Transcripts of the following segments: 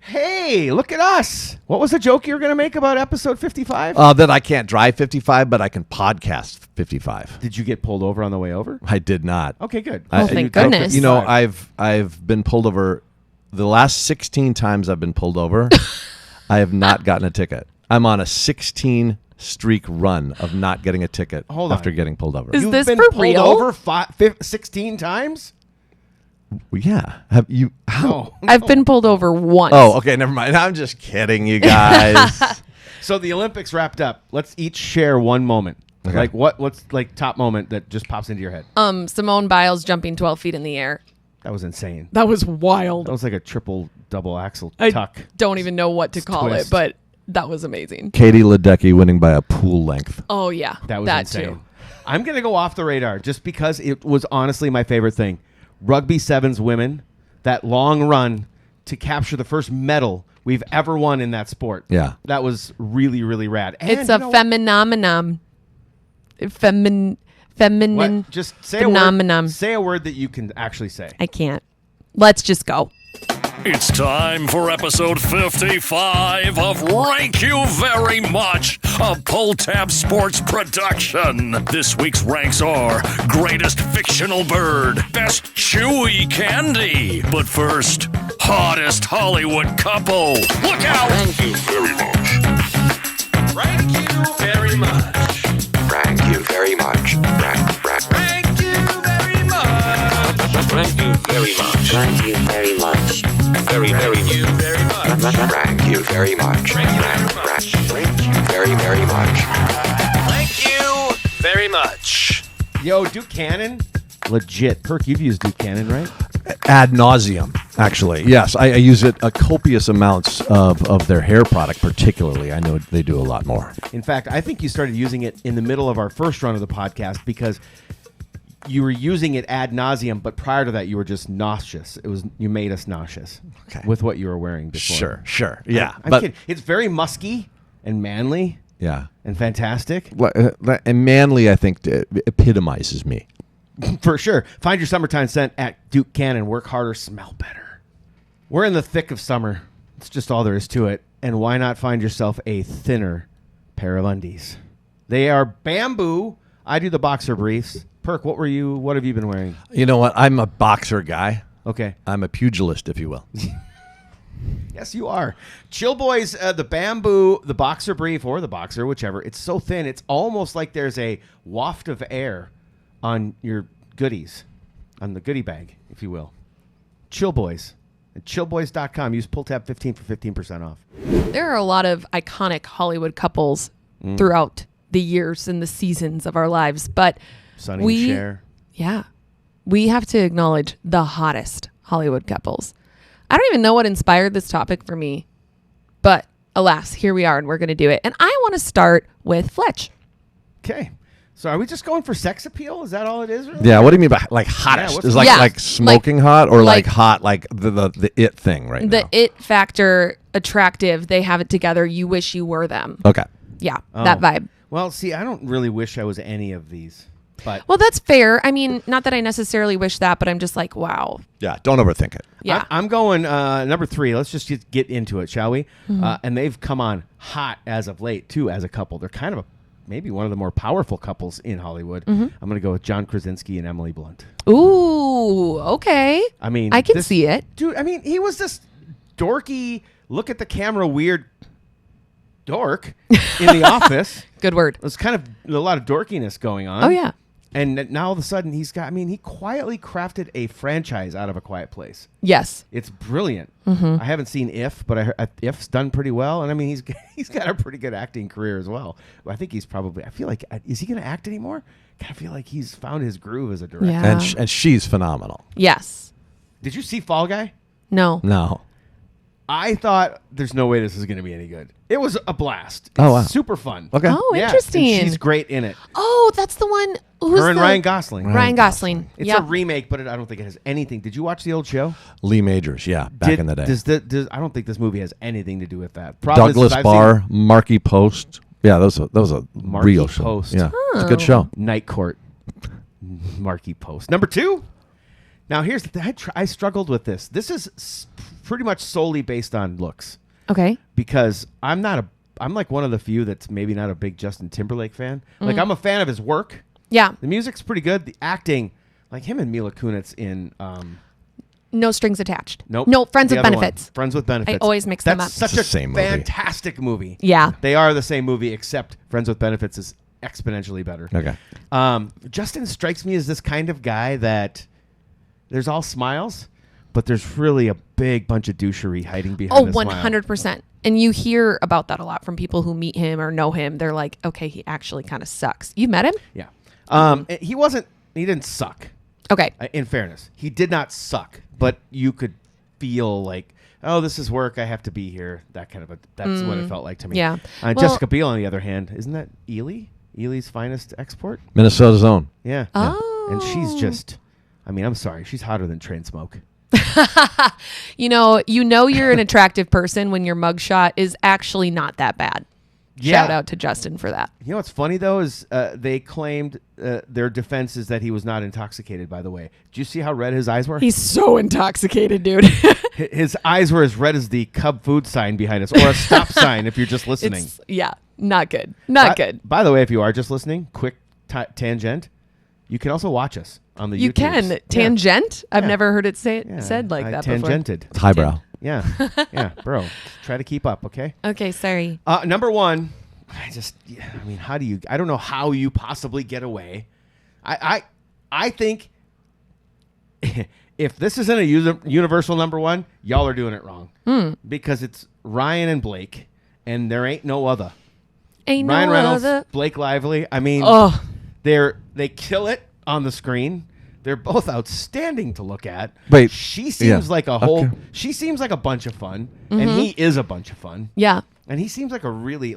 Hey, look at us. What was the joke you were going to make about episode 55? That I can't drive 55, but I can podcast 55. Did you get pulled over on the way over? I did not. Okay, good. Thank goodness. You know, I've been pulled over. The last 16 times I've been pulled over, I have not gotten a ticket. I'm on a 16-streak run of not getting a ticket after getting pulled over. Is You've this been for pulled real? over 16 times? Well, yeah. Have you? How? Oh, I've been pulled over once. Oh, okay. Never mind. I'm just kidding, you guys. So the Olympics wrapped up. Let's each share one moment. Okay. Like what's like top moment that just pops into your head? Simone Biles jumping 12 feet in the air. That was insane. That was wild. That was like a double axel I tuck. don't even know what to call Twist. it, but that was amazing. Katie Ledecky winning by a pool length. Oh, yeah. That was insane. Too. I'm going to go off the radar just because it was honestly my favorite thing. Rugby sevens women, that long run to capture the first medal we've ever won in that sport. Yeah. That was really, really rad. And It's a phenomenon. Feminine. What? Just say phenomenon. Say a word that you can actually say. I can't. Let's just go. It's time for episode 55 of Rank You Very Much, a Pull Tab Sports production. This week's ranks are Greatest Fictional Bird, Best Chewy Candy, but first, Hottest Hollywood Couple. Look out! Thank you very much. Thank you very much. Thank you very much. Thank you very much. Thank you very much. Thank you very much. Very much. Thank you very much. Thank you very much. Thank you very much. Yo, Duke Cannon. Legit. Perk, you've used Duke Cannon, right? Ad nauseum, actually. Yes, I use it copious amounts of their hair product, particularly. I know they do a lot more. In fact, I think you started using it in the middle of our first run of the podcast because you were using it ad nauseum, but prior to that, you were just nauseous. You made us nauseous with what you were wearing before. Sure. Yeah. I'm kidding. It's very musky and manly. Yeah. And fantastic. And manly, I think, epitomizes me. For sure. Find your summertime scent at Duke Cannon. Work harder, smell better. We're in the thick of summer. It's just all there is to it. And why not find yourself a thinner pair of undies? They are bamboo. I do the boxer briefs. Perk, what have you been wearing? You know what? I'm a boxer guy. Okay. I'm a pugilist, if you will. Yes, you are. Chill Boys, the bamboo, the boxer brief, or the boxer, whichever. It's so thin. It's almost like there's a waft of air on your goodies, on the goodie bag, if you will. Chill Boys. At chillboys.com. Use PullTab 15 for 15% off. There are a lot of iconic Hollywood couples throughout the years and the seasons of our lives, but Sonny and Cher. Yeah. We have to acknowledge the hottest Hollywood couples. I don't even know what inspired this topic for me, but alas, here we are and we're going to do it. And I want to start with Fletch. Okay. So are we just going for sex appeal? Is that all it is? Really? Yeah, what do you mean by like hottest? what's- Is Yeah. like smoking hot or like like- hot like the it thing right The now? it factor, attractive, they have it together, you wish you were them. Okay. Yeah, that vibe. Well, see, I don't really wish I was any of these. But Well, that's fair. I mean, not that I necessarily wish that, but I'm just like, wow. Yeah, don't overthink it. Yeah. I'm going number 3. Let's just get into it, shall we? And they've come on hot as of late, too, as a couple. They're kind of maybe one of the more powerful couples in Hollywood. I'm going to go with John Krasinski and Emily Blunt. Ooh, okay. I mean, I can see it. Dude, I mean, he was this dorky, look at the camera, weird dork in The Office. Good word. There's kind of a lot of dorkiness going on. Oh, yeah. And now all of a sudden he quietly crafted a franchise out of A Quiet Place. Yes. It's brilliant. I haven't seen If, but I heard If's done pretty well. And I mean, he's got a pretty good acting career as well. I think I feel like, is he going to act anymore? I feel like he's found his groove as a director. Yeah. And she's phenomenal. Yes. Did you see Fall Guy? No. No. I thought there's no way this is going to be any good. It was a blast. It's Oh, wow. super fun. Okay. Oh, Yeah, interesting. and she's great in it. Oh, that's the one. Who's Her and the- Ryan Gosling. Ryan Gosling. It's Yeah. a remake, but I don't think it has anything. Did you watch the old show? Lee Majors, yeah, back in the day. I don't think this movie has anything to do with that. Problem is, Douglas I've Barr, Marky Post. Yeah, that was a Marky real show. Post. Yeah, it's a good show. seen Night Court. Marky Post. Number 2, Now, here's the thing. I struggled with this. This is pretty much solely based on looks Okay. because I'm like one of the few that's maybe not a big Justin Timberlake fan. Like, I'm a fan of his work. Yeah. The music's pretty good. The acting, like him and Mila Kunis in... No Strings Attached. Nope. No, Friends The with other one. Benefits. Friends with Benefits. I always mix them up. That's such It's a the same movie. fantastic movie. Yeah. They are the same movie, except Friends with Benefits is exponentially better. Okay. Justin strikes me as this kind of guy that there's all smiles, but there's really a big bunch of douchery hiding behind the smile. 100%. And you hear about that a lot from people who meet him or know him. They're like, okay, he actually kind of sucks. You met him? Yeah. He didn't suck. Okay. In fairness, he did not suck, but you could feel like, oh, this is work. I have to be here. That's what it felt like to me. Yeah. Well- Jessica Biel, on the other hand, isn't that Ely? Ely's finest export? Minnesota's own. Yeah. Oh. And she's just, I'm sorry. She's hotter than Train Smoke. You know you're an attractive person when your mugshot is actually not that bad. Yeah. Shout out to Justin for that. You know what's funny, though, is they claimed their defense is that he was not intoxicated, by the way. Did you see how red his eyes were? He's so intoxicated, dude. His eyes were as red as the Cub food sign behind us, or a stop sign if you're just listening. Not good. Not good. By the way, if you are just listening, quick tangent, you can also watch us on the You YouTubes. can. Tangent? I've Yeah. never heard it Yeah. said like I that tangented. It's highbrow. Yeah. Yeah, bro. Try to keep up, okay? before. Okay, sorry. Number one, I don't know how you possibly get away. I think if this isn't a universal number one, y'all are doing it wrong. Because it's Ryan and Blake, and there ain't no other. Ain't Ryan no Reynolds, other. Blake Lively. Oh, They kill it on the screen. They're both outstanding to look at. Wait, She seems like a whole. Okay. She seems like a bunch of fun, and he is a bunch of fun. yeah. And he seems like a really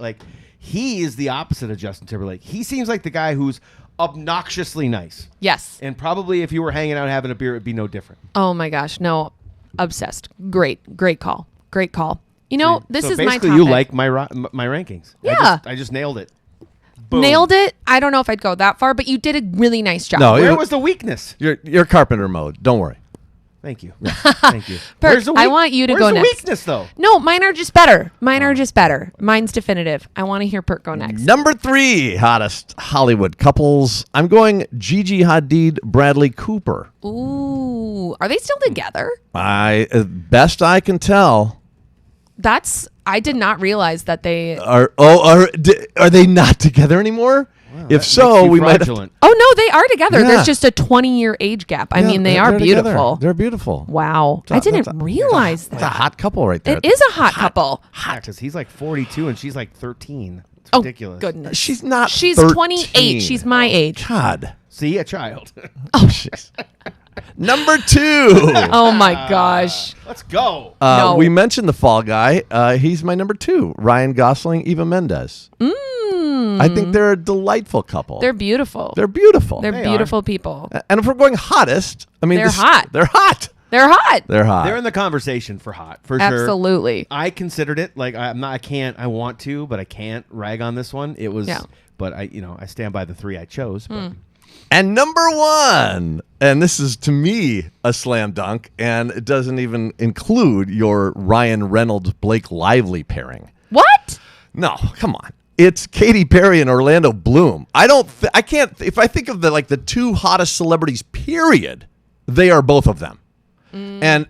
he is the opposite of Justin Timberlake. He seems like the guy who's obnoxiously nice. Yes. And probably if you were hanging out having a beer, it'd be no different. Oh my gosh. No. Obsessed. Great call. Great call. You know, this So is my basically topic. you like my rankings. Yeah. I just nailed it. Boom. Nailed it. I don't know if I'd go that far, but you did a really nice job. No, Where was the weakness? You're carpenter mode. Don't worry. Thank you. Thank you. Perk, I want you to go Where's the next. weakness, though? No, mine are just better. Mine's definitive. I want to hear Perk go next. Number 3 hottest Hollywood couples. I'm going Gigi Hadid, Bradley Cooper. Ooh, are they still together? Best I can tell. I did not realize that they. Are they not together anymore? If so, Makes you we might have. fraudulent. Oh no, they are together. Yeah. There's just a 20-year age gap. I mean, they are they're together. beautiful. They're beautiful. Wow, I That's didn't realize It's a that. hot couple right there. It is a hot couple. Yeah, because he's like 42 and she's like 13. It's Oh ridiculous. goodness, She's not. She's 13. 28. She's my age. God. See, a child. Jeez. Number 2. Oh my gosh. Let's go. No. We mentioned the fall guy. He's my number 2. Ryan Gosling, Eva Mendes. I think they're a delightful couple. They're beautiful. They're beautiful. They're They beautiful people. And if we're going hottest, I mean, They're hot. They're hot. They're hot. They're hot. They're in the conversation for hot, for sure. Absolutely. I considered it like I want to, but I can't rag on this one. It was, Yeah. but I stand by the 3 I chose. But And number 1, and this is to me a slam dunk, and it doesn't even include your Ryan Reynolds Blake Lively pairing. What? No, come on. It's Katy Perry and Orlando Bloom. I can't. If I think of the 2 hottest celebrities, period, they are both of them. And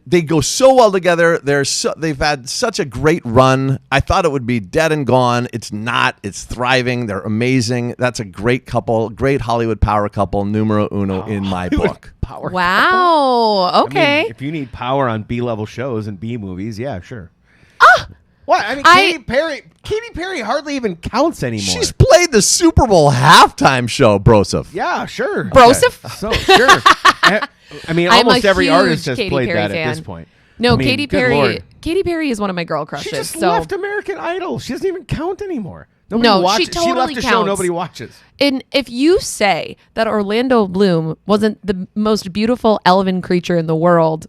they go so well together. They've had such a great run. I thought it would be dead and gone. It's not. It's thriving. They're amazing. That's a great couple, great Hollywood power couple, numero uno in my book. power. Wow. I mean, Okay. if you need power on B-level shows and B movies, yeah, sure. Ah! What? I mean, Katy Perry hardly even counts anymore. She's played the Super Bowl halftime show, Broseph. yeah, sure. Broseph? So sure. I mean, I'm almost a every huge artist has Katy played Perry that fan. at this point. No, I mean, Katy good Perry. Lord. Katy Perry is one of my girl crushes. She just so left American Idol. She doesn't even count anymore. Nobody No, she watches. totally left a show counts. nobody watches. And if you say that Orlando Bloom wasn't the most beautiful elven creature in the world,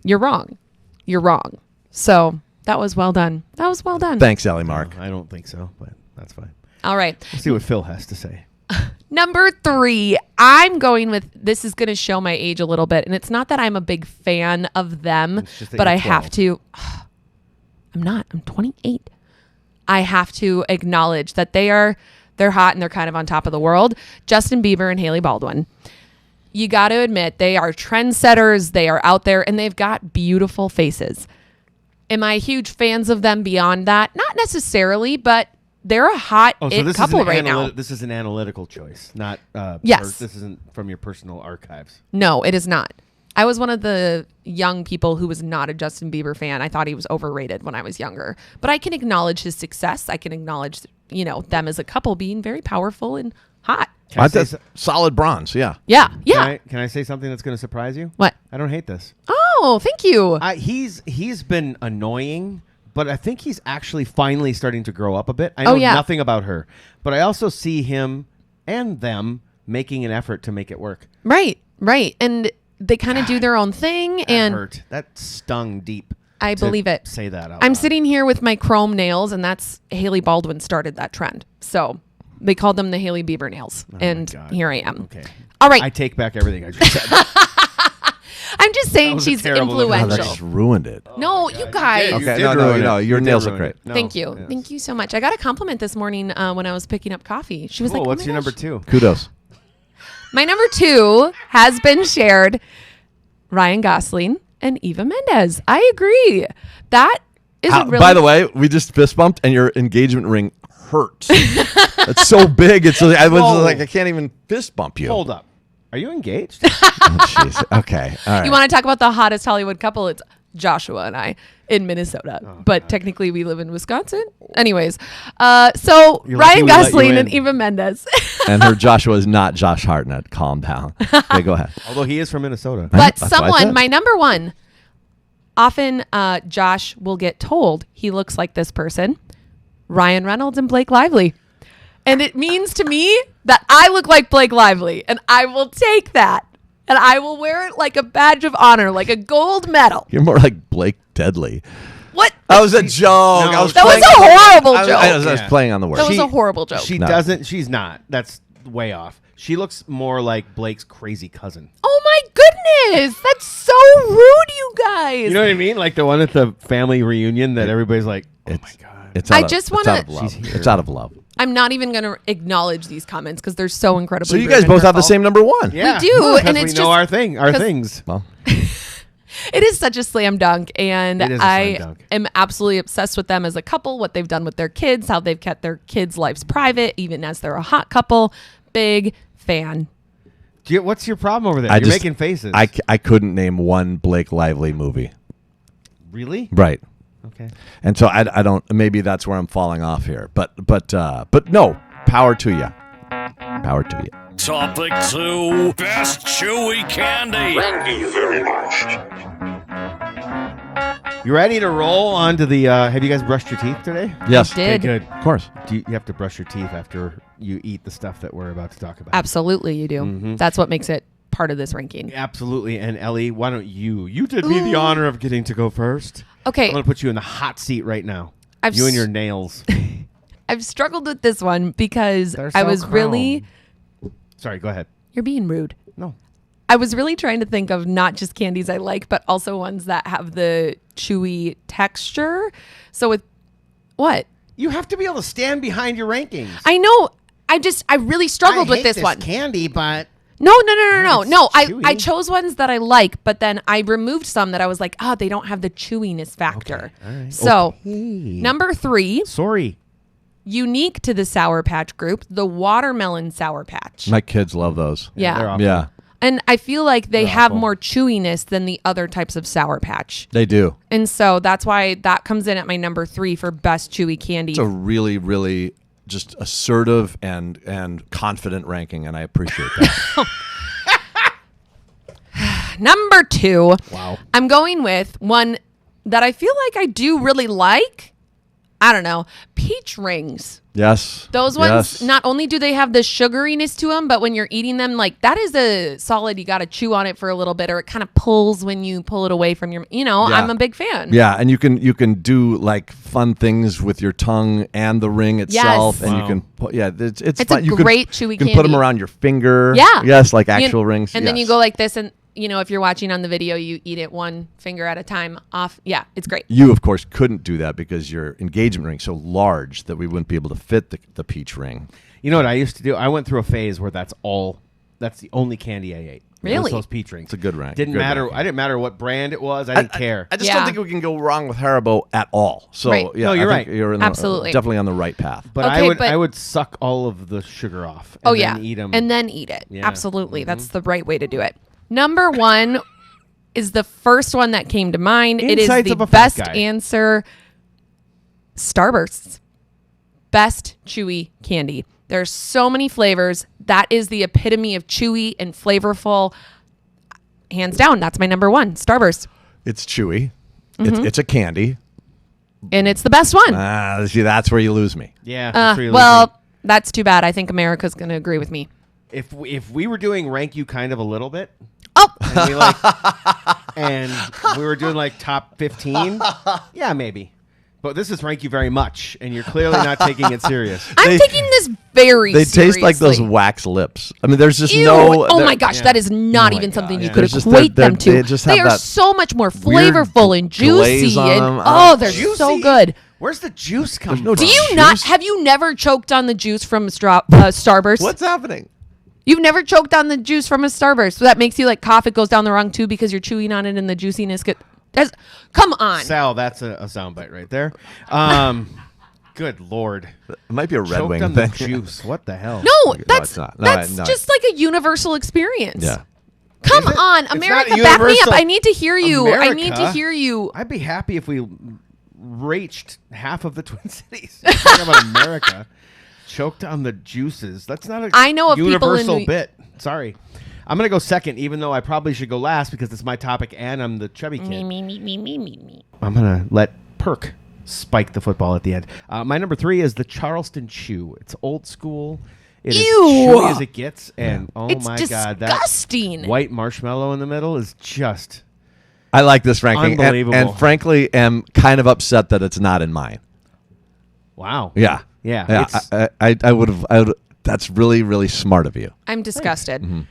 you're wrong. You're wrong. So that was well done. That was well done. Thanks, Ellie Mark. I don't think so, but that's fine. All right. Let's see what Phil has to say. Number 3, I'm going with, this is going to show my age a little bit. And it's not that I'm a big fan of them, but I have to. I'm not. I'm 28. I have to acknowledge that they're hot and they're kind of on top of the world. Justin Bieber and Hailey Baldwin. You got to admit, they are trendsetters. They are out there and they've got beautiful faces. Am I huge fans of them beyond that? Not necessarily, but they're a hot couple right now. This is an analytical choice, not yes. This isn't from your personal archives. No, it is not. I was one of the young people who was not a Justin Bieber fan. I thought he was overrated when I was younger. But I can acknowledge his success. I can acknowledge, them as a couple being very powerful and hot. Solid bronze, yeah. Yeah, yeah. Can I say something that's going to surprise you? What? I don't hate this. Oh, thank you. He's been annoying, but I think he's actually finally starting to grow up a bit. I know nothing about her, but I also see him and them making an effort to make it work. Right. And they kind of do their own thing. That hurt. That stung deep. I believe it. Say that out I'm loud. sitting here with my chrome nails, and that's Hailey Baldwin started that trend. So they called them the Hailey Bieber nails. And here I am. Okay. All right. I take back everything I just said. I'm just saying she's influential. That just ruined it. No, you guys. Okay, no, your nails look great. No, Thank you. yes. Thank you so much. I got a compliment this morning when I was picking up coffee. She was like, What's oh your my number gosh. 2? Kudos. My number 2 has been shared. Ryan Gosling and Eva Mendes. I agree. That is a really... By the way, we just fist bumped and your engagement ring hurts. It's so big. I was like, I can't even fist bump you. Hold up. Are you engaged? Oh, jeez. Okay. All right. You want to talk about the hottest Hollywood couple? It's Joshua and I in Minnesota. But technically we live in Wisconsin. Anyways, so Ryan Gosling and Eva Mendes. And her Joshua is not Josh Hartnett. Calm down. Okay, go ahead. Although he is from Minnesota. But someone, my number 1, often Josh will get told he looks like this person. Ryan Reynolds and Blake Lively. And it means to me that I look like Blake Lively. And I will take that. And I will wear it like a badge of honor, like a gold medal. You're more like Blake Deadly. What? That was a joke. No, that was a horrible joke. I was playing on the word. That was a horrible joke. She doesn't. She's not. That's way off. She looks more like Blake's crazy cousin. Oh my goodness. That's so rude, you guys. You know what I mean? Like the one at the family reunion that everybody's like, oh my God. It's I out just of, wanna- it's out of love. It's out of love. I'm not even going to acknowledge these comments because they're so incredibly So you rude guys and both have the hurtful. same number 1. Yeah. We do, Because and we it's know just- our things. Well, It is such a slam dunk, and It is a I slam dunk. am absolutely obsessed with them as a couple, what they've done with their kids, how they've kept their kids' lives private, even as they're a hot couple. Big fan. What's your problem over there? You're making faces. I couldn't name one Blake Lively movie. Really? Right. Okay. And so I don't. Maybe that's where I'm falling off here. But no. Power to you. Power to you. Topic 2, best chewy candy. Thank you very much. You ready to roll on to the, have you guys brushed your teeth today? Yes. I did. Okay, good. Of course. Do you have to brush your teeth after you eat the stuff that we're about to talk about? Absolutely, you do. That's what makes it part of this ranking. Absolutely. And Ellie, why don't you did me the honor of getting to go first. Okay. I'm going to put you in the hot seat right now. I've you and s- your nails. I've struggled with this one because They're I so was really... Sorry, go ahead. You're being rude. No. I was really trying to think of not just candies I like, but also ones that have the chewy texture. So with what? You have to be able to stand behind your rankings. I know. I really struggled with this one. candy, but No. I chewy. chose ones that I like, but then I removed some that I was like, oh, they don't have the chewiness factor. all right. So Okay. number 3, Sorry. unique to the Sour Patch group, the watermelon Sour Patch. My kids love those. Yeah. they're awesome. Yeah, And I feel like they have awful. more chewiness than the other types of Sour Patch. they do. And so that's why that comes in at my number 3 for best chewy candy. It's a really, really just assertive and confident ranking, and I appreciate that. Number 2. Wow. I'm going with one that I feel like I do really like, I don't know. Peach rings. Yes. Those ones, Yes. not only do they have the sugariness to them, but when you're eating them, like that is a solid. You got to chew on it for a little bit, or it kind of pulls when you pull it away from your. Yeah. I'm a big fan. Yeah, and you can do like fun things with your tongue and the ring itself, Yes. and Wow. you can put it's It's fun. a You great can, chewy You can put them candy. around your finger. Yeah. Yes, like actual rings. And then you yes. go like this, and if you're watching on the video, you eat it one finger at a time off. Yeah, it's great. You, of course, couldn't do that because your engagement ring's so large that we wouldn't be able to fit the peach ring. You know what I used to do? I went through a phase where that's the only candy I ate. Really? Was those peach rings. It's a good rank. Didn't Good matter. ranking. I didn't matter what brand it was. I didn't care. I just Yeah. don't think we can go wrong with Haribo at all. So Right. yeah, No, you're I think right. You're Absolutely. definitely on the right path. But Okay, I would suck all of the sugar off. And Oh then yeah, eat them. and then eat it. Yeah. Absolutely, that's the right way to do it. Number one is the first one that came to mind. It is Insights the of a fat best guy. answer. Starbursts, best chewy candy. There's so many flavors. That is the epitome of chewy and flavorful. Hands down, that's my number one. Starburst, It's chewy. Mm-hmm. It's a candy. and it's the best one. See, that's where you lose me. yeah. that's where you lose me. Well, that's too bad. I think America's going to agree with me. if we were doing rank you kind of a little bit, Oh, and we were doing like top 15, yeah, maybe. But this is rank you very much, and you're clearly not taking it serious. I'm taking this very They seriously. taste like those wax lips. I mean, there's just Ew. no. Oh there- my gosh, yeah. that is not Oh my even God, something you yeah. could There's just equate they're- them to. they just have They are that so much more weird flavorful and glaze juicy, on and them. they're Juicy? so good. Where's the juice coming no from? Do you Juice? not? Have you never choked on the juice from Starburst? What's happening? You've never choked on the juice from a Starburst, so that makes you like cough. It goes down the wrong tube because you're chewing on it, and the juiciness get. Come on. Sal, that's a soundbite right there. Good Lord. It might be a Red Choked Wing on thing. the juice. What the hell? No, it's that's not. No, that's no. just like a universal experience. Yeah. Come Is it? on, It's not America, back me up. universal. I need to hear you. I need to America? hear you. I'd be happy if we reached half of the Twin Cities. Talking about America. Choked on the juices. That's not a I know of people in universal New- bit. Sorry. I'm going to go second, even though I probably should go last because it's my topic and I'm the chubby kid. Me. I'm going to let Perk spike the football at the end. My number 3 is the Charleston Chew. It's old school. It is Ew. chewy as it gets. And oh It's my God, that disgusting. white marshmallow in the middle is just... I like this ranking. Unbelievable. And frankly, am kind of upset that it's not in mine. Wow. Yeah. Yeah, Yeah. it's- I would have. That's really, really smart of you. I'm disgusted. Mm-hmm.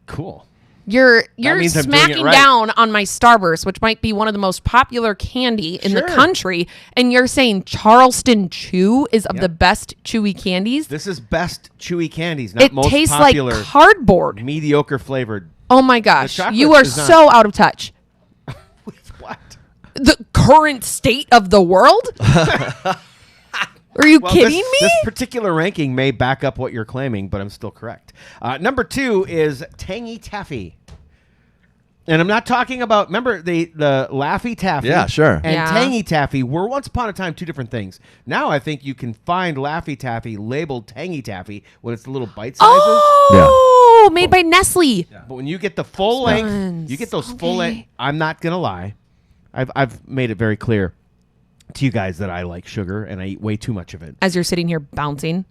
Cool. You're means I'm doing it smacking right. down on my Starburst, which might be one of the most popular candy in the Sure. country, and you're saying Charleston Chew is of Yep. the best chewy candies. This is best chewy candies, not It most tastes popular, like cardboard. mediocre flavored. Oh my gosh, chocolate you are is not- so out of touch. What? The current state of the world? Are you kidding me? This particular ranking may back up what you're claiming, but I'm still correct. Number 2 is Tangy Taffy. And I'm not talking about, remember the Laffy Taffy? Yeah, sure. And Yeah. Tangy Taffy were once upon a time two different things. Now I think you can find Laffy Taffy labeled Tangy Taffy when it's the little bite sizes. Oh, made by Nestle. But when you get the full length, ones. you get those full Okay. length. I'm not going to lie. I've made it very clear to you guys that I like sugar and I eat way too much of it. As you're sitting here bouncing.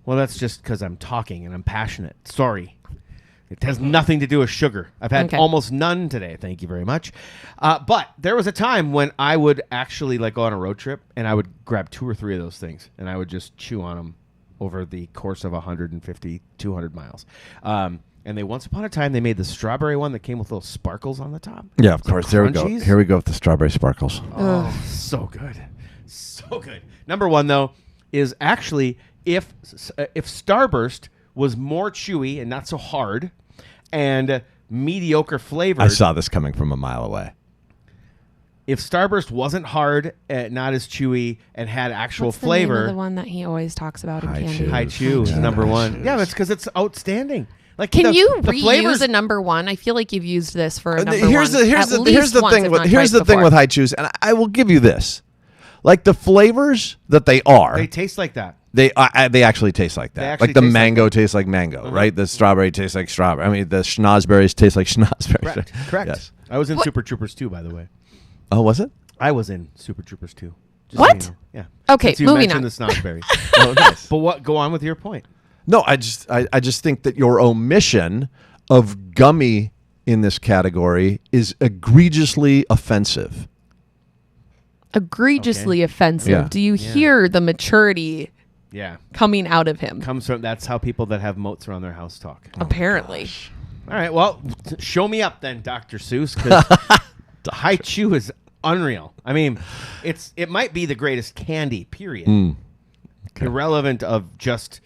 Well, that's just because I'm talking and I'm passionate. Sorry. It has nothing to do with sugar. I've had Okay. almost none today. Thank you very much. But there was a time when I would actually like go on a road trip and I would grab 2 or 3 of those things and I would just chew on them over the course of 150, 200 miles. And they once upon a time, they made the strawberry one that came with little sparkles on the top. Yeah, of Some course. There we go. crunchies. Here we go with the strawberry sparkles. Oh, so good. So good. Number 1, though, is actually if Starburst was more chewy and not so hard and mediocre flavored. I saw this coming from a mile away. If Starburst wasn't hard, not as chewy, and had actual What's flavor. the name of the one that he always talks about in High candy? chew. High Chew is Yeah. number High 1. chews. Yeah, that's because it's outstanding. Like Can you the reuse flavors? a number 1? I feel like you've used this for a number Here's 1. the here's at the least here's the once, thing if with not here's twice the thing before. with high chews, and I will give you this, like the flavors that they are. They taste like that. They actually taste like They that. actually Like the taste like mango tastes like mango, right? The strawberry tastes like strawberry. I mean, the schnozberries taste like schnozberries. Correct. Yes. I was in Super Troopers 2, by the way. Oh, was it? I was in Super Troopers 2. Just What? so you know. Yeah. Okay, Since you moving mentioned on. the snozberry. Oh, nice. But what? Go on with your point. No, I just think that your omission of gummy in this category is egregiously offensive. Egregiously offensive. Yeah. Do you hear the maturity Yeah. coming out of him? Comes from that's how people that have moats around their house talk. Apparently. All right. Well, show me up then, Dr. Seuss, because High Chew is unreal. I mean, it might be the greatest candy. Period. Irrelevant of just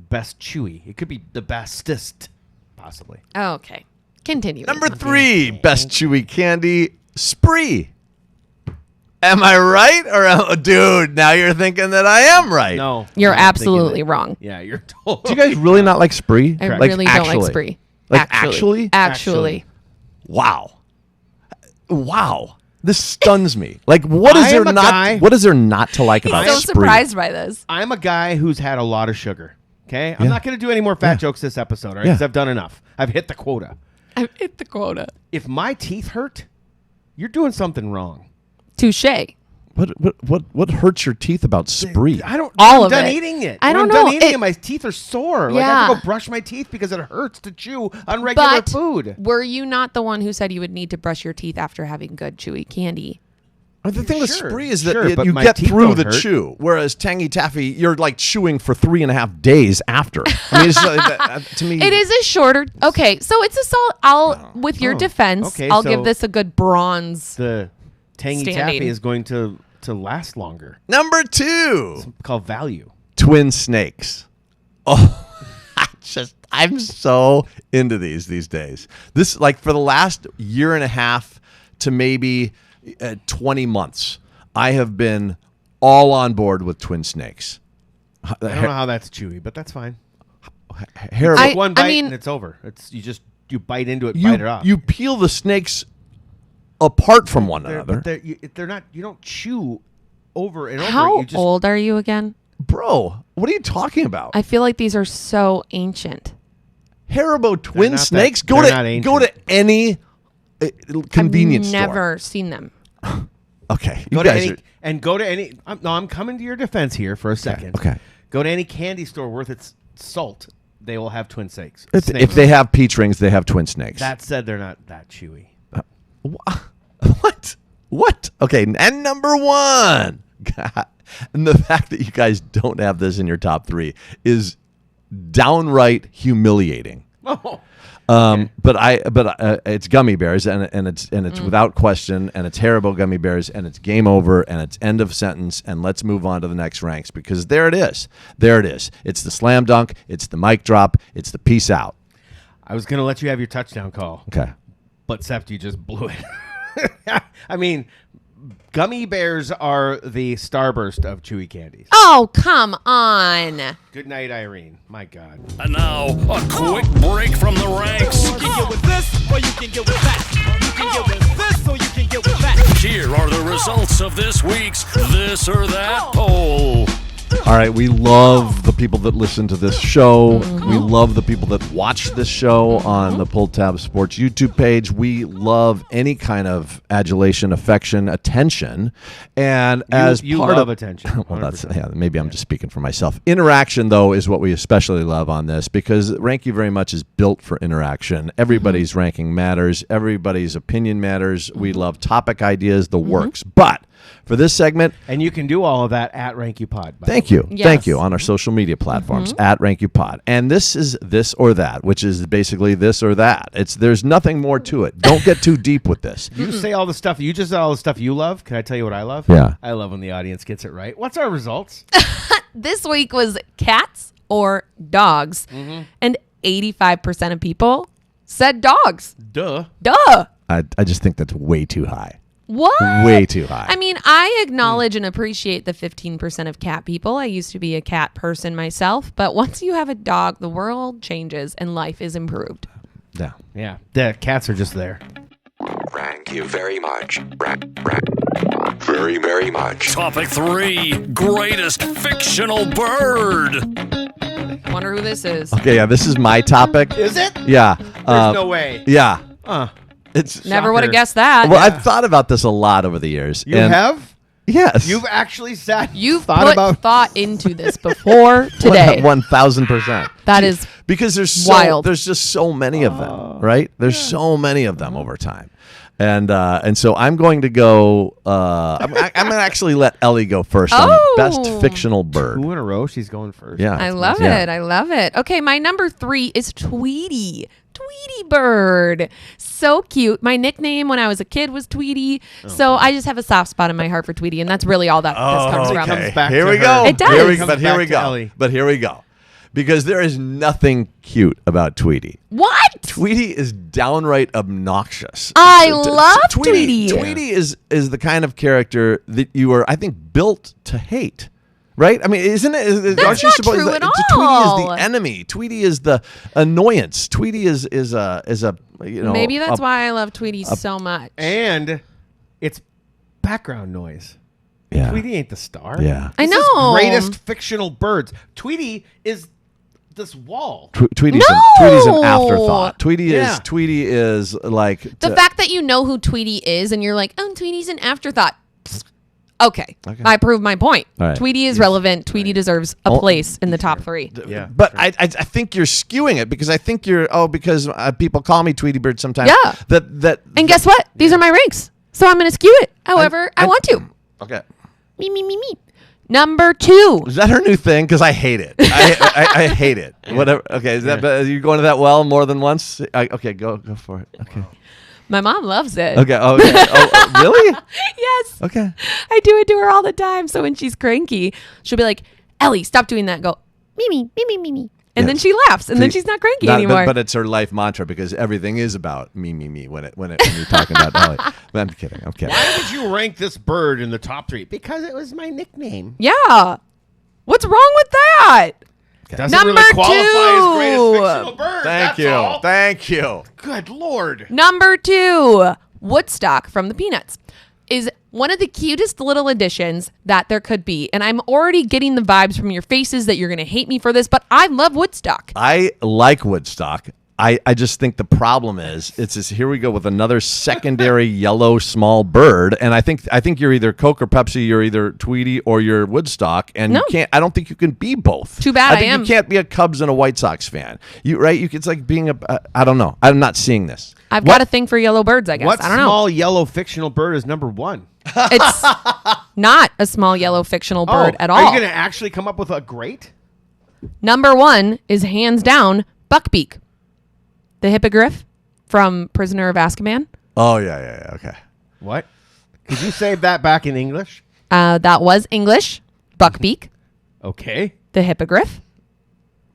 best chewy. It could be the bestest, possibly. Okay. Continue. Number 3, best chewy candy, Spree. Am I right? Or dude, now you're thinking that I am right. No, You're I'm not thinking absolutely that. wrong. Yeah, you're totally. Do you guys really not like Spree? I Correct. really don't like Spree. Like actually? Actually. Wow. This stuns me. Like what is I there am a not guy- what is there not to like about I'm so Spree? surprised by this. I'm a guy who's had a lot of sugar. Okay, I'm not going to do any more fat jokes this episode. All right, Yeah. because I've done enough. I've hit the quota. I've hit the quota. If my teeth hurt, you're doing something wrong. Touche. What hurts your teeth about Spree? I don't. All I'm of done it. eating it. I When don't I'm done know. eating it. My teeth are sore. Like I have to Yeah. go brush my teeth because it hurts to chew on regular But food. were you not the one who said you would need to brush your teeth after having good chewy candy? The thing with Sure, Spree is that sure, but you my get teeth through don't the hurt. chew, whereas Tangy Taffy, you're like chewing for 3.5 days after. I mean, to me, It is a shorter. Okay, so it's a solid. With your defense, Okay, I'll so- give this a good bronze. The tangy Standing. taffy is going to last longer. Number 2, Called value. twin snakes. Oh, I'm so into these days. This like for the last year and a half to maybe 20 months, I have been all on board with twin snakes. I don't know how that's chewy, but that's fine. Hair, I- One bite mean- and it's over. It's you bite into it, bite it off. you peel the snakes apart from one They're- another. but they're not. You don't chew over and over. How You just, old are you again? Bro, what are you talking about? I feel like these are so ancient. Haribo twin not that- snakes? they're not Go to any convenience I've store. never seen them. Okay, you Go to guys any are. and go to any. I'm coming to your defense here for a second. Okay. Go to any candy store worth its salt. They will have twin snakes. If snakes. they have peach rings, they have twin snakes. That said, they're not that chewy. What? Okay, and number 1. God. And the fact that you guys don't have this in your top 3 is downright humiliating. Oh, But it's gummy bears, and it's without question, and it's Haribo gummy bears, and it's game over, and it's end of sentence, and let's move on to the next ranks because there it is. It's the slam dunk, it's the mic drop, it's the peace out. I was gonna let you have your touchdown call, Okay. but Sept, you just blew it. I mean, gummy bears are the starburst of chewy candies. Oh, come on. Good night, Irene. My God. And now, a quick break from the ranks. You can get with this, or you can get with that. You can get with this, or you can get with that. Here are the results of this week's This or That poll. All right, we love the people that listen to this show. We love the people that watch this show on the Pull Tab Sports YouTube page. We love any kind of adulation, affection, attention, and as you part love of attention. well, that's 100%. maybe I'm just speaking for myself. Interaction, though, is what we especially love on this because Rank You Very Much is built for interaction. Everybody's ranking matters. Everybody's opinion matters. We love topic ideas, the works. But for this segment, And you can do all of that at Rank You Pod. by thank the way. you. Yes. Thank you on our social media platforms at Rank You Pod. And this is This or That, which is basically this or that. There's nothing more to it. Don't get too deep with this. You say all the stuff. You just said all the stuff you love. Can I tell you what I love? Yeah. I love when the audience gets it right. What's our results? This week was cats or dogs. And 85% of people said dogs. Duh. Duh. I just think that's way too high. What? Way too high. I mean, I acknowledge and appreciate the 15% of cat people. I used to be a cat person myself, but once you have a dog, the world changes and life is improved. Yeah. Yeah. The cats are just there. Thank you very much. Very, very much. Topic 3, greatest fictional bird. Wonder who this is. Okay, yeah, this is my topic. Is it? Yeah. There's no way. Yeah. It's Never would have Shocker. guessed that. well, I've thought about this a lot over the years. You and have? Yes. You've actually You've thought put about thought into this before today. 1,000%. That is because there's wild. There's just so many of them, right? There's so many of them over time. And so I'm going to go. I'm going to actually let Ellie go first on best fictional bird. 2 in a row. She's going first. Yeah, I love it. I love it. Okay, my number 3 is Tweety. Tweety bird. So cute. My nickname when I was a kid was Tweety. So I just have a soft spot in my heart for Tweety, and that's really all that this comes from. Comes back Here to we her. go. It does. Here we, Comes but here back we to go. Ellie. But here we go. Because there is nothing cute about Tweety. What? Tweety is downright obnoxious. I love Tweety. Tweety is the kind of character that you are, I think, built to hate. Right? I mean, isn't it? That's not true at Tweety all. is the enemy. Tweety is the annoyance. Tweety is a Maybe that's why I love Tweety so much. And it's background noise. Yeah. Tweety ain't the star. Yeah. I This is know. greatest fictional birds. Tweety is this wall. Tweety's No! an afterthought. Tweety Yeah. is like The fact that you know who Tweety is and you're like, oh, Tweety's an afterthought. Okay. I proved my point. All right. Tweety is relevant. Tweety deserves a place in the top 3. Yeah. But I think you're skewing it because I think because people call me Tweety Bird sometimes. Yeah. That And guess what? These are my ranks. So I'm going to skew it however I want to. Okay. Me. Number 2. Is that her new thing? Because I hate it. I hate it. Whatever. Okay. Is that are you going to that well more than once? Okay. Go for it. Okay. My mom loves it. Okay. Okay. Oh, really? Yes. Okay. I do it to her all the time. So when she's cranky, she'll be like, Ellie, stop doing that. Go, me. And then she laughs, and then she's not cranky anymore. But it's her life mantra because everything is about me when you're talking about Ellie. I'm kidding. I'm kidding. Why did you rank this bird in the top 3? Because it was my nickname. Yeah. What's wrong with that? Doesn't Number really qualify as 2. greatest fictional bird. Thank that's you. all. Thank you. Good Lord. Number 2, Woodstock from the Peanuts is one of the cutest little additions that there could be. And I'm already getting the vibes from your faces that you're going to hate me for this, but I love Woodstock. I like Woodstock. I just think the problem is it's this, here we go with another secondary yellow small bird, and I think you're either Coke or Pepsi, you're either Tweety or you're Woodstock, and No. you can't. I don't think you can be both. Too bad I think am. you can't be a Cubs and a White Sox fan. It's like being I don't know. I'm not seeing this. I've got a thing for yellow birds, I guess. What I don't know. small yellow fictional bird is number 1? It's not a small yellow fictional bird at all. Are you going to actually come up with a great? Number 1 is hands down Buckbeak, the hippogriff from Prisoner of Azkaban. Oh yeah. Okay. What? Could you say that back in English? That was English. Buckbeak, Okay. the hippogriff,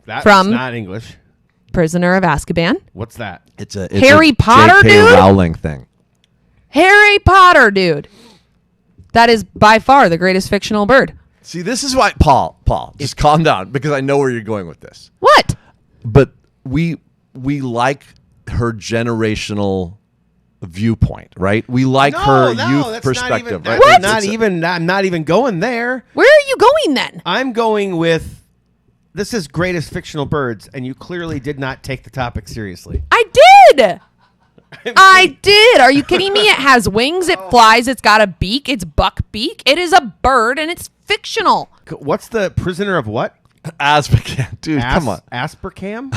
That's From- not English. Prisoner of Azkaban. What's that? It's Harry a Potter, J.K. dude? Rowling thing. Harry Potter, dude. That is by far the greatest fictional bird. See, this is why Paul, just calm down because I know where you're going with this. What? But we like her generational viewpoint, right? We like her youth perspective, right? What? I'm not even going there. Where are you going then? I'm going with this is greatest fictional birds, and you clearly did not take the topic seriously. I did. I did. Are you kidding me? It has wings. It flies. It's got a beak. It's Buckbeak. It is a bird, and it's fictional. What's the prisoner of what? Azkaban, dude, come on. Asparcam?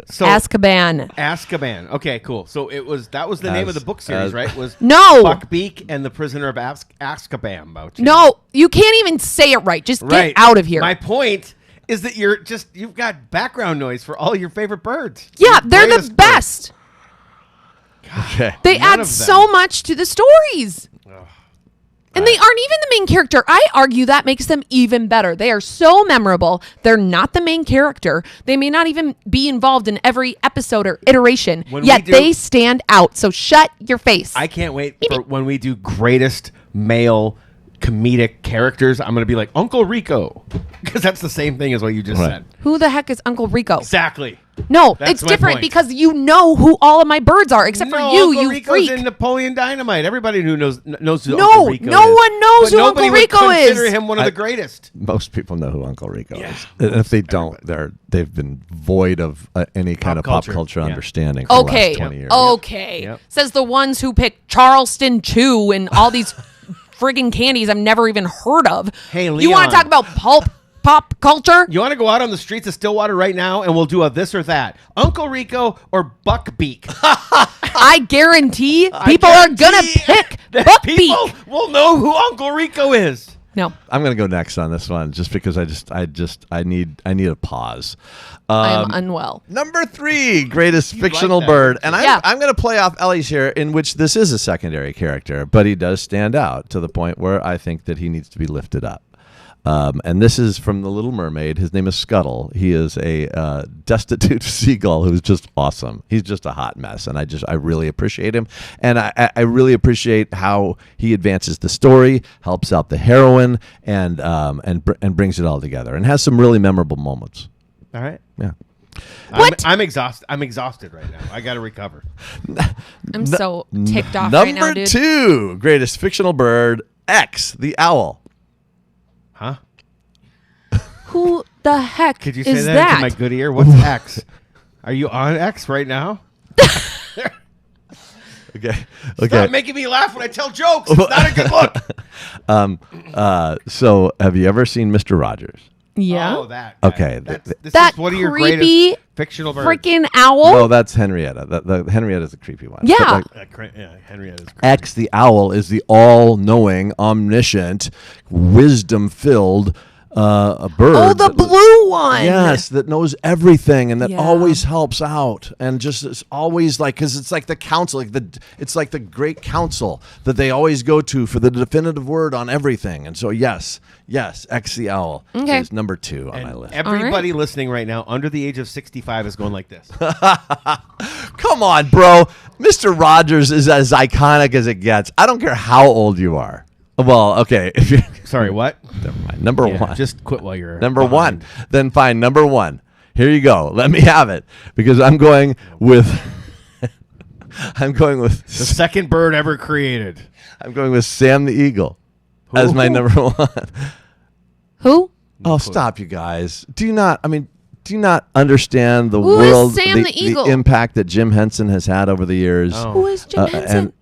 So Azkaban. Okay, cool. So that was the name of the book series, right? Was No. Buckbeak and the Prisoner of Azkaban. No, you can't even say it right. Just get out of here. My point is that you've got background noise for all your favorite birds. Yeah, Your they're the greatest best. Okay. They None add of so them. much to the stories. And they aren't even the main character. I argue that makes them even better. They are so memorable. They're not the main character. They may not even be involved in every episode or iteration, yet they stand out. So shut your face. I can't wait for when we do greatest male comedic characters. I'm going to be like Uncle Rico because that's the same thing as what you just said. Who the heck is Uncle Rico? Exactly. No, That's it's my different point. because you know who all of my birds are, except for you, Uncle you Rico's freak. in Napoleon Dynamite. Everybody who knows who No, Uncle Rico no is. one knows But who nobody Uncle Rico would consider is. him one of the greatest. Most people know who Uncle Rico is. And if they don't, they've been void of any kind of pop culture understanding for the last 20 years. Okay. Yep. Says the ones who pick Charleston 2 and all these friggin' candies I've never even heard of. Hey, you want Leon. to talk about pop culture? You want to go out on the streets of Stillwater right now, and we'll do a this or that. Uncle Rico or Buckbeak. I guarantee people are gonna pick that Buckbeak. people will know who Uncle Rico is. No, I'm gonna go next on this one, just because I need a pause. I'm unwell. Number 3, greatest You fictional like that, bird, don't you? and Yeah. I'm going to play off Ellie's here, in which this is a secondary character, but he does stand out to the point where I think that he needs to be lifted up. And this is from The Little Mermaid. His name is Scuttle. He is a destitute seagull who's just awesome. He's just a hot mess, and I really appreciate him. And I really appreciate how he advances the story, helps out the heroine, and brings it all together, and has some really memorable moments. All right. Yeah. I'm exhausted. I'm exhausted right now. I got to recover. I'm so ticked off right now, Number dude. 2, greatest fictional bird, X, the owl. Huh? Who the heck Could you say is that into my good ear? What's X? Are you on X right now? Okay. Stop making me laugh when I tell jokes. It's not a good look. So, have you ever seen Mr. Rogers? Yeah. Oh, that. guy. Okay, This that is one of your creepy greatest fictional birds. freaking owl. No, that's Henrietta. The Henrietta's a creepy one. Yeah. But, like, Henrietta's creepy. X, the owl, is the all-knowing, omniscient, wisdom-filled a bird. Oh, the blue one. Yes, that knows everything and that Yeah. always helps out, and just is always like, because it's like the council, it's like the great council that they always go to for the definitive word on everything. And so yes, X the owl Okay. is number 2 on my list. Everybody listening right now under the age of 65 is going like this. Come on, bro. Mr. Rogers is as iconic as it gets. I don't care how old you are. Well, okay. If you Sorry, what? never mind. Number Yeah, 1. Just quit while you're Number behind. 1. Then fine. Number 1. Here you go. Let me have it, because I'm going with. The second bird ever created. I'm going with Sam the Eagle as my number 1. Who? Oh, stop, you guys. Do you not understand the Who is world, Sam the Eagle? impact that Jim Henson has had over the years? Oh. Who is Jim Henson? And,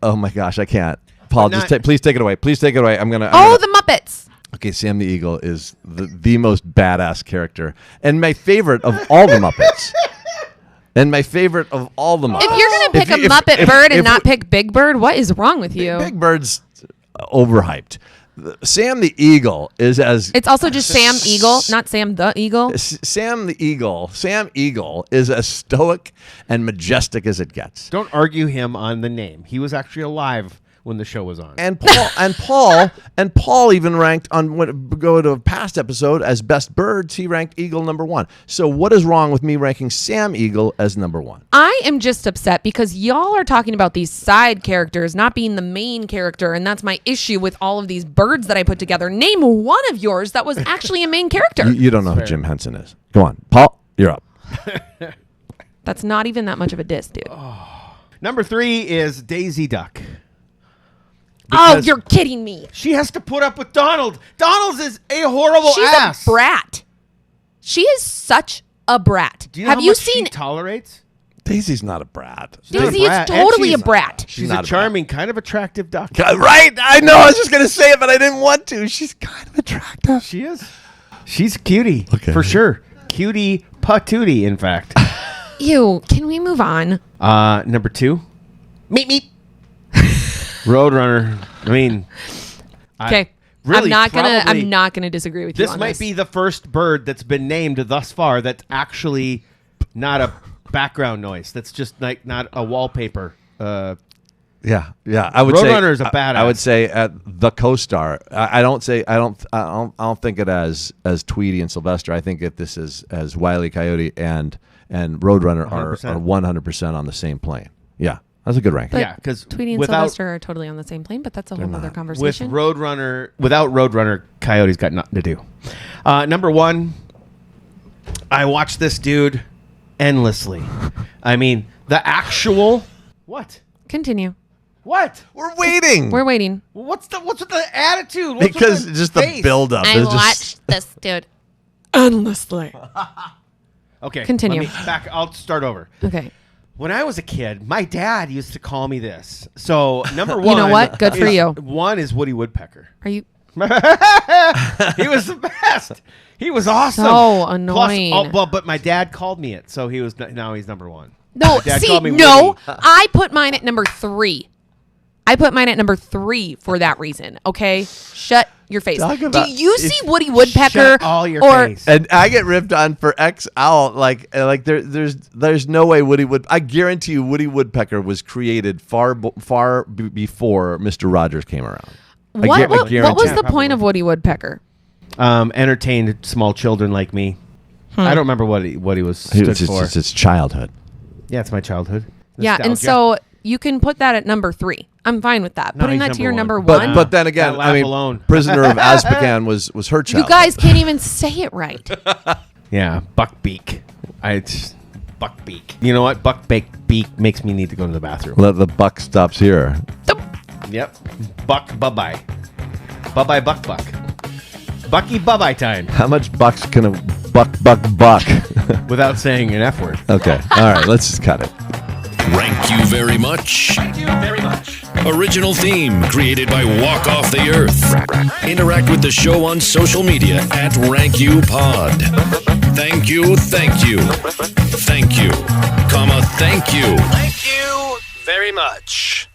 oh my gosh, I can't. Paul, But just please take it away. Please take it away. I'm gonna. The Muppets. Okay, Sam the Eagle is the most badass character, and my favorite of all the Muppets. And my favorite of all the Muppets. If you're gonna pick a Muppet bird and not pick Big Bird, what is wrong with you? Big Bird's overhyped. Sam the Eagle is as. It's also just Sam Eagle, not Sam the Eagle. Sam Eagle is as stoic and majestic as it gets. Don't argue him on the name. He was actually alive when the show was on. And Paul even ranked on go to a past episode as best birds. He ranked Eagle number 1. So what is wrong with me ranking Sam Eagle as number 1? I am just upset because y'all are talking about these side characters not being the main character, and that's my issue with all of these birds that I put together. Name one of yours that was actually a main character. You don't know who Jim Henson is. Go on, Paul. You're up. That's not even that much of a diss, dude. Number 3 is Daisy Duck. Oh, Because you're kidding me. she has to put up with Donald. Donald is a horrible She's ass. a brat. She is such a brat. Do you know Have how you much seen she tolerates? Totally not a brat. She's not a Daisy is brat, and totally a brat. She's Not a a charming, kind of attractive duck. Right? I know. I was just gonna say it, but I didn't want to. She's kind of attractive. She is. She's a cutie, Okay. for sure. Cutie patootie, in fact. Ew, can we move on? Number 2, meep. Roadrunner. I mean, Okay. really, I'm not gonna disagree with you this on might this. be the first bird that's been named thus far that's actually not a background noise. That's just like not a wallpaper. Yeah. I would say Roadrunner is a badass. I would say at the co-star. I don't think it as Tweety and Sylvester. I think that this is as Wile E. Coyote and Roadrunner are 100% on the same plane. Yeah, that's a good ranking. But Yeah, 'cause Tweety and without- Sylvester are totally on the same plane, but that's a whole other With conversation. Roadrunner, without Roadrunner, Coyote's got nothing to do. Number 1, I watched this dude endlessly. I mean, the actual what? Continue. What? We're waiting. We're waiting. What's with the attitude? What's because with just the face? build-up. I is just- watched this dude endlessly. Okay, Continue. I'll start over. Okay. When I was a kid, my dad used to call me this. So number one, You know what? Good for you. One is Woody Woodpecker. Are you He was the best. He was awesome. so annoying? But my dad called me it, so now he's number one. No, My dad see, called me no, Woody. I put mine at number 3. I put mine at number 3 for that reason. Okay, shut your face. Talk Do about- you see Woody Woodpecker? Shut all your or face. And I get ripped on for X Owl. There's no way Woody Wood. I guarantee you, Woody Woodpecker was created far before Mr. Rogers came around. what was guarantee the it. point of Woody Woodpecker? Entertained small children like me. I don't remember what he was stood for. It's childhood. Yeah, it's my childhood. Yeah, and Nostalgia. so you can put that at number 3. I'm fine with that. No, Putting he's that to your number number one. 1. But then again, That laugh alone. Prisoner of Azkaban was her you childhood. guys can't even say it right. Yeah, Buckbeak. It's Buckbeak. You know what? Buckbeak makes me need to go to the bathroom. Let the buck stops here. Yep. Buck bye-bye. Bye-bye buck. Bucky bye-bye time. How much bucks can a buck? Without saying an F word. Okay. All right. Let's just cut it. Rank you very much. Thank you very much. Original theme created by Walk Off the Earth. Interact with the show on social media at RankYouPod. Thank you. Thank you, comma, thank you. Thank you very much.